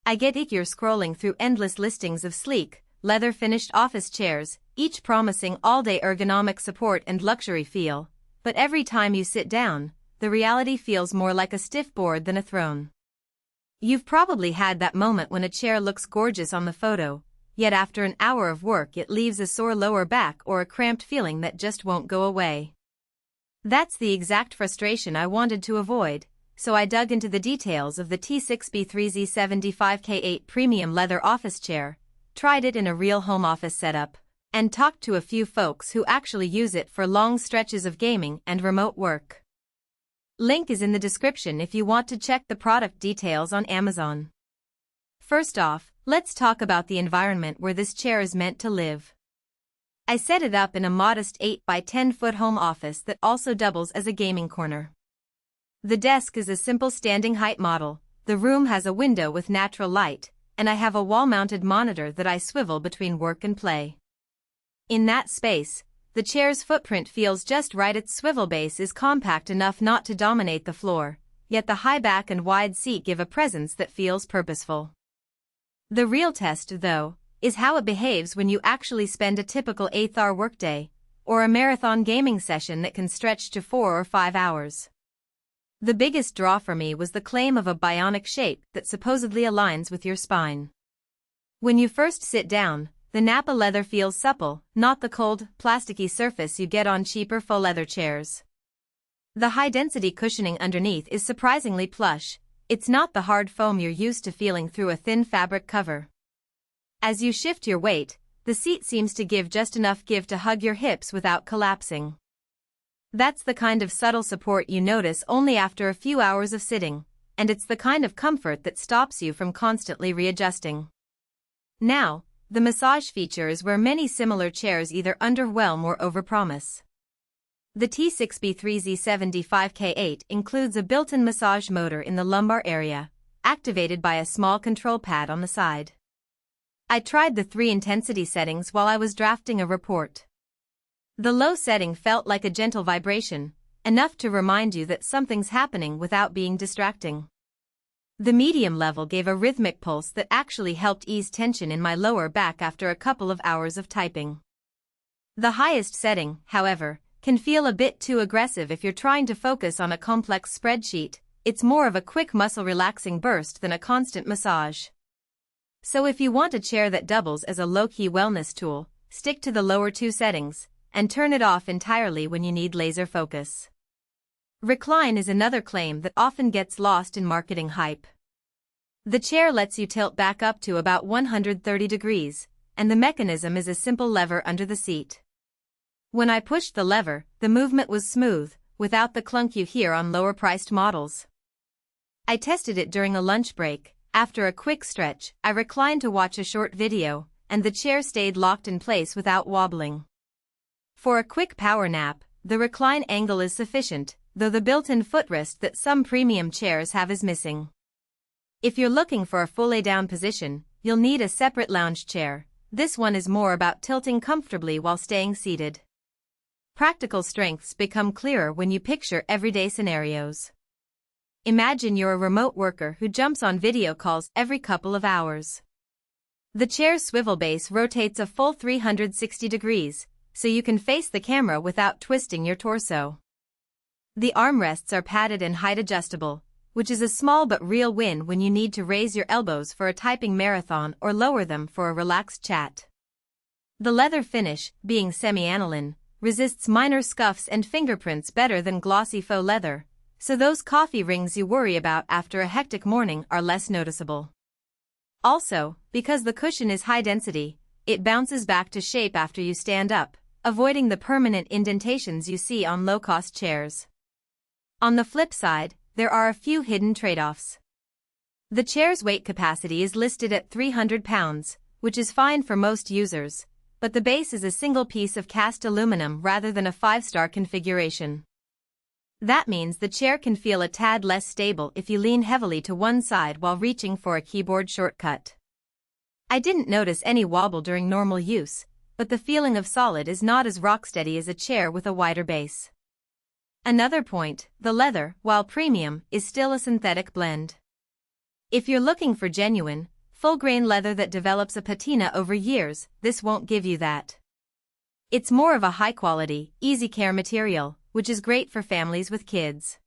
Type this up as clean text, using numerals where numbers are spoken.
I get it, you're scrolling through endless listings of sleek, leather-finished office chairs, each promising all-day ergonomic support and luxury feel, but every time you sit down, the reality feels more like a stiff board than a throne. You've probably had that moment when a chair looks gorgeous on the photo, yet after an hour of work it leaves a sore lower back or a cramped feeling that just won't go away. That's the exact frustration I wanted to avoid, so I dug into the details of the T6B3Z7D5K8 premium leather office chair, tried it in a real home office setup, and talked to a few folks who actually use it for long stretches of gaming and remote work. Link is in the description if you want to check the product details on Amazon. First off, let's talk about the environment where this chair is meant to live. I set it up in a modest 8 by 10 foot home office that also doubles as a gaming corner. The desk is a simple standing height model, the room has a window with natural light, and I have a wall-mounted monitor that I swivel between work and play. In that space, the chair's footprint feels just right. Its swivel base is compact enough not to dominate the floor, yet the high back and wide seat give a presence that feels purposeful. The real test, though, is how it behaves when you actually spend a typical 8-hour workday, or a marathon gaming session that can stretch to 4 or 5 hours. The biggest draw for me was the claim of a bionic shape that supposedly aligns with your spine. When you first sit down, the NAPPA leather feels supple, not the cold, plasticky surface you get on cheaper faux leather chairs. The high-density cushioning underneath is surprisingly plush. It's not the hard foam you're used to feeling through a thin fabric cover. As you shift your weight, the seat seems to give just enough give to hug your hips without collapsing. That's the kind of subtle support you notice only after a few hours of sitting, and it's the kind of comfort that stops you from constantly readjusting. Now, the massage feature is where many similar chairs either underwhelm or overpromise. The T6B3Z7D5K8 includes a built-in massage motor in the lumbar area, activated by a small control pad on the side. I tried the 3 intensity settings while I was drafting a report. The low setting felt like a gentle vibration, enough to remind you that something's happening without being distracting. The medium level gave a rhythmic pulse that actually helped ease tension in my lower back after a couple of hours of typing. The highest setting, however, can feel a bit too aggressive if you're trying to focus on a complex spreadsheet. It's more of a quick muscle-relaxing burst than a constant massage. So if you want a chair that doubles as a low-key wellness tool, stick to the lower 2 settings, and turn it off entirely when you need laser focus. Recline is another claim that often gets lost in marketing hype. The chair lets you tilt back up to about 130 degrees, and the mechanism is a simple lever under the seat. When I pushed the lever, the movement was smooth, without the clunk you hear on lower-priced models. I tested it during a lunch break. After a quick stretch, I reclined to watch a short video, and the chair stayed locked in place without wobbling. For a quick power nap, the recline angle is sufficient, though the built-in footrest that some premium chairs have is missing. If you're looking for a full lay-down position, you'll need a separate lounge chair. This one is more about tilting comfortably while staying seated. Practical strengths become clearer when you picture everyday scenarios. Imagine you're a remote worker who jumps on video calls every couple of hours. The chair's swivel base rotates a full 360 degrees, so you can face the camera without twisting your torso. The armrests are padded and height adjustable, which is a small but real win when you need to raise your elbows for a typing marathon or lower them for a relaxed chat. The leather finish, being semi-aniline, resists minor scuffs and fingerprints better than glossy faux leather, so those coffee rings you worry about after a hectic morning are less noticeable. Also, because the cushion is high density, it bounces back to shape after you stand up, avoiding the permanent indentations you see on low-cost chairs. On the flip side, there are a few hidden trade-offs. The chair's weight capacity is listed at 300 pounds, which is fine for most users, but the base is a single piece of cast aluminum rather than a 5-star configuration. That means the chair can feel a tad less stable if you lean heavily to one side while reaching for a keyboard shortcut. I didn't notice any wobble during normal use, but the feeling of solid is not as rocksteady as a chair with a wider base. Another point, the leather, while premium, is still a synthetic blend. If you're looking for genuine, full-grain leather that develops a patina over years, this won't give you that. It's more of a high-quality, easy-care material, which is great for families with kids.